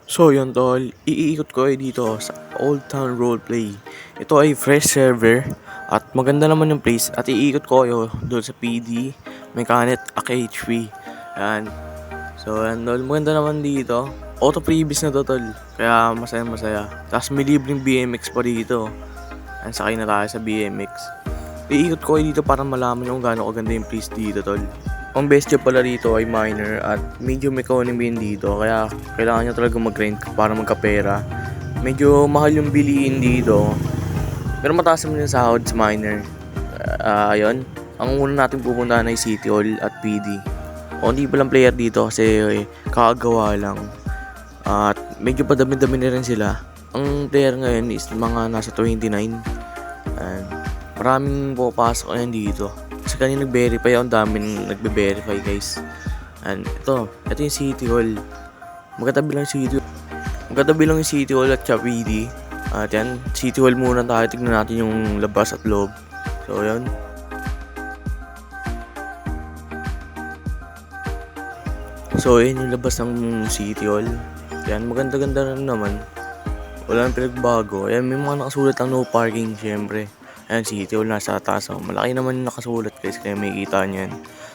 So yun tol, iikot ko dito sa Old Town Roleplay. Ito ay fresh server at maganda naman yung place at iikot ko kayo doon sa PD, Mechanic, HV. Yan. So yan tol, maganda naman dito. Auto previous na to tol, kaya masaya masaya. Tapos may libreng BMX pa dito. Yan, sakay na tayo sa BMX. Iikot ko kayo dito para malaman kung gaano kaganda yung place dito tol. Ang best job pala dito ay minor at medium economy yun dito, kaya kailangan nyo talaga mag-grind para magkapera. Medyo mahal yung bilihin dito, pero mataas naman yung sahod sa minor. Ayun, ang una natin pupuntahan ay City Hall at PD. Only pa lang player dito kasi kakagawa lang. At medyo padami-dami na rin sila. Ang player ngayon is mga nasa 29. And maraming pupasok ngayon dito. Kasi kanina nag-verify, ang daming nagbe-verify guys. And ito yung City Hall. Magkatabi lang yung City Hall at PD. At yan, City Hall muna tayo. Tignan natin yung labas at loob. So yan. So yun yung labas ng City Hall. Yan, maganda-ganda rin naman. Wala nang pinagbago. Ayan, may mga nakasulat lang no parking syempre. Ayan, City Hall nasa taas. Oh. Malaki naman yung nakasulat guys, kaya may kita niyan.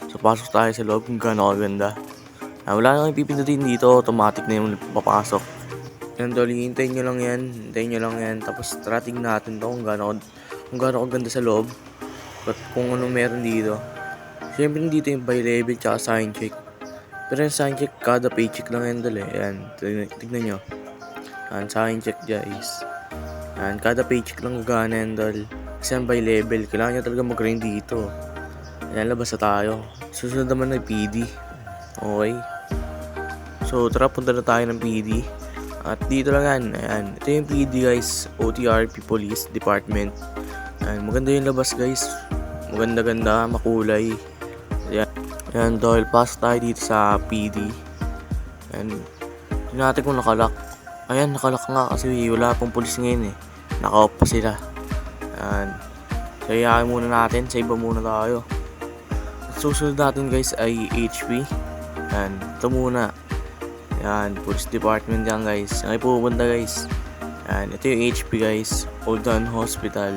So pasok tayo sa loob kung gaano kaganda. Wala nang ipipindutin dito, automatic na yung papasok. Yan tol, hintayin nyo lang yan. Tapos trating natin to kung gaano kaganda sa loob. At kung ano meron dito. Siyempre dito yung by level tsaka sign check. Pero yung sign check, kada paycheck lang yan tol eh. Ayan, tignan nyo. Yan, sign check guys. Yan, kada paycheck lang gagana yan tol. Kasi yan by level, kailangan nyo talaga mag-grind dito. Ayan, labas na tayo. Susunod naman na PD. Okay. So, tara, punta na tayo ng PD. At dito lang yan. Ayan, ito yung PD guys. OTRP Police Department. Ayan, maganda yung labas guys. Maganda-ganda, makulay. Ayan. Ayan, dahil pass tayo dito sa PD. Ayan, tignan natin kung nakalock. Ayan, nakalock nga kasi wala pang police ngayon eh. Naka-off pa sila. Ayan. So, iyakin muna natin. Sa iba muna tayo. At susunod natin guys ay HP. Ayan. Ito muna. Ayan. Police Department yan guys. Saan kayo pupunta guys? Ayan. Ito yung HP guys. Old Town Hospital.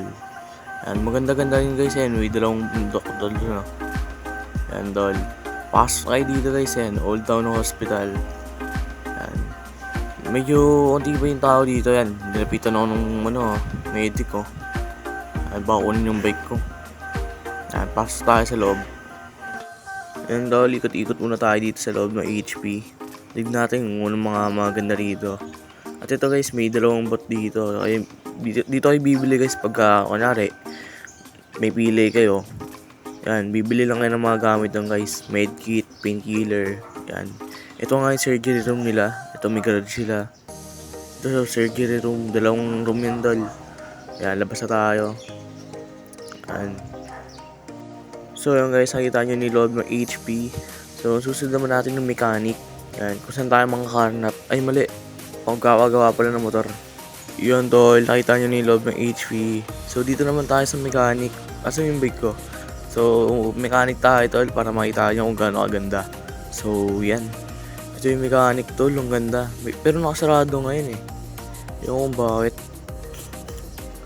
Ayan. Maganda-ganda rin guys. Ayan. May dalawang doktor doon. Ayan dol. Pasok kayo dito guys. Ayan. Old Town Hospital. Ayan. Medyo konti pa yung tao dito. Ayan. Nilapitan ako ng medic ko. Ay, baka kunin yung bike ko. Ayan, pasok tayo sa loob. Ayan daw, ikot-ikot muna tayo dito sa loob ng HP. Tignan natin kung anong mga maganda rito. At ito guys, may dalawang bot dito. Ay, dito kayo bibili guys pagka, kunwari, may pili kayo. Ayan, bibili lang kayo ng mga gamit lang guys. Medkit, painkiller. Ayan. Ito nga yung surgery room nila. Ito may garage sila. Ito surgery room. Dalawang room yan dol. Ayan, labas na tayo. Ayan. So yun guys, nakita nyo ni loob ng HP. So susunod naman natin ng mechanic. Ayan, kung saan tayo makakarnap. Ay mali, pagkakagawa pala ng motor. Yun tol, nakita nyo ni loob ng HP. So dito naman tayo sa mechanic. Asan yung bike ko? So mechanic tayo tol para makita nyo kung gaano kaganda. So yan, ito yung mechanic tol, ang ganda. Pero nakasarado ngayon eh. Yung kung bakit.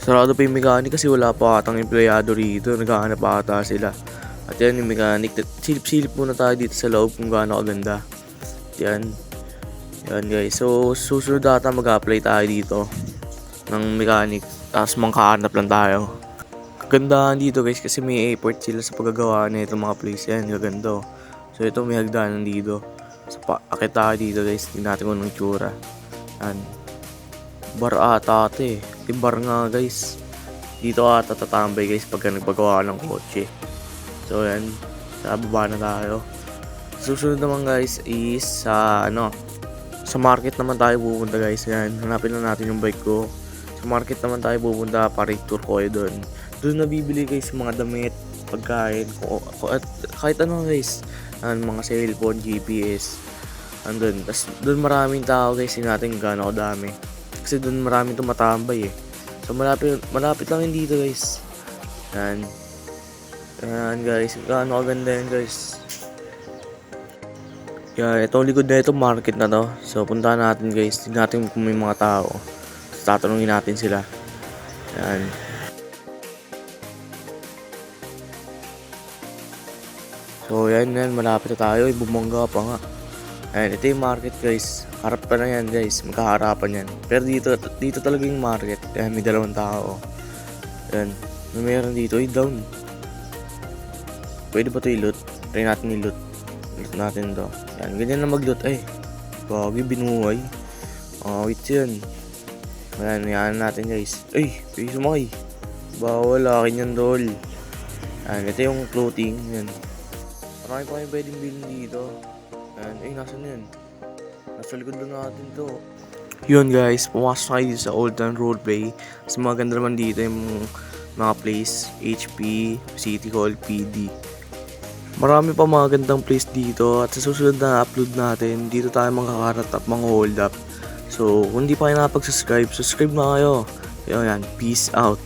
Sarado pa yung mechanic kasi wala pa atang empleyado rito. Naghahanap ata sila. At yan yung mechanic. Silip-silip muna tayo dito sa loob kung gaano kaganda. Yan. Yan guys. So susunod ata mag-apply tayo dito ng mechanic. Tapos mangkahanap lang tayo. Kagandahan dito guys kasi may effort sila sa paggagawa na itong mga place. Yan, gaganda. So ito may hagdanan dito. So akit tayo dito guys. Tingnan natin kung anong tsura. Yan. Bar ata ate. Bar nga guys. Dito ata tatambay guys pagka nagpagawa ng kotse. So yan. Sa baba na tayo. Susunod naman guys is sa sa market naman tayo pupunta guys. Yan. Hanapin na natin yung bike ko. Sa market naman tayo pupunta para i-tour ko kayo doon. Doon nabibili guys mga damit, pagkain, at kahit ano guys. Mga cellphone, GPS. Andun. Tapos doon maraming tao guys. Natin gaano kadami. Kasi doon maraming tumatambay eh. So malapit lang yun dito guys. Yan. Yan guys. Gaano kaganda yan guys. Kaya itong likod na ito, market na to. So puntahan natin guys, tignan natin kung may mga tao. So, tatanungin natin sila. Yan. So yan, malapit na tayo, bumangga pa nga. Ayan, ito yung market guys. Harap pa na yan guys, magkaharapan yan. Pero dito talaga yung market. Ayan, may dalawang tao. Ayan, may meron dito, down. Pwede ba ito i-loot? Try natin i-loot. Loot natin to. Ayan, ganyan na mag-loot. Ay, bagay, binuhay. Wait yan. Ayan, yan natin guys. Ay, pwede sumakay. Bawal, akin yan dol. Ayan, ito yung clothing. Ayan. Marami pa kayong pwedeng bilhin dito. Ayan, ay, nasan yan? Nasa likod lang natin to. Yun guys, pumasok na kayo sa Old Town Roleplay. Kasi maganda naman dito yung mga place, HP, City Hall, PD. Marami pa mga gandang place dito at sa susunod na upload natin, dito tayo makakarat at mga hold up. So, kung di pa kayo nakapag-subscribe, subscribe na kayo. Kaya yan, peace out.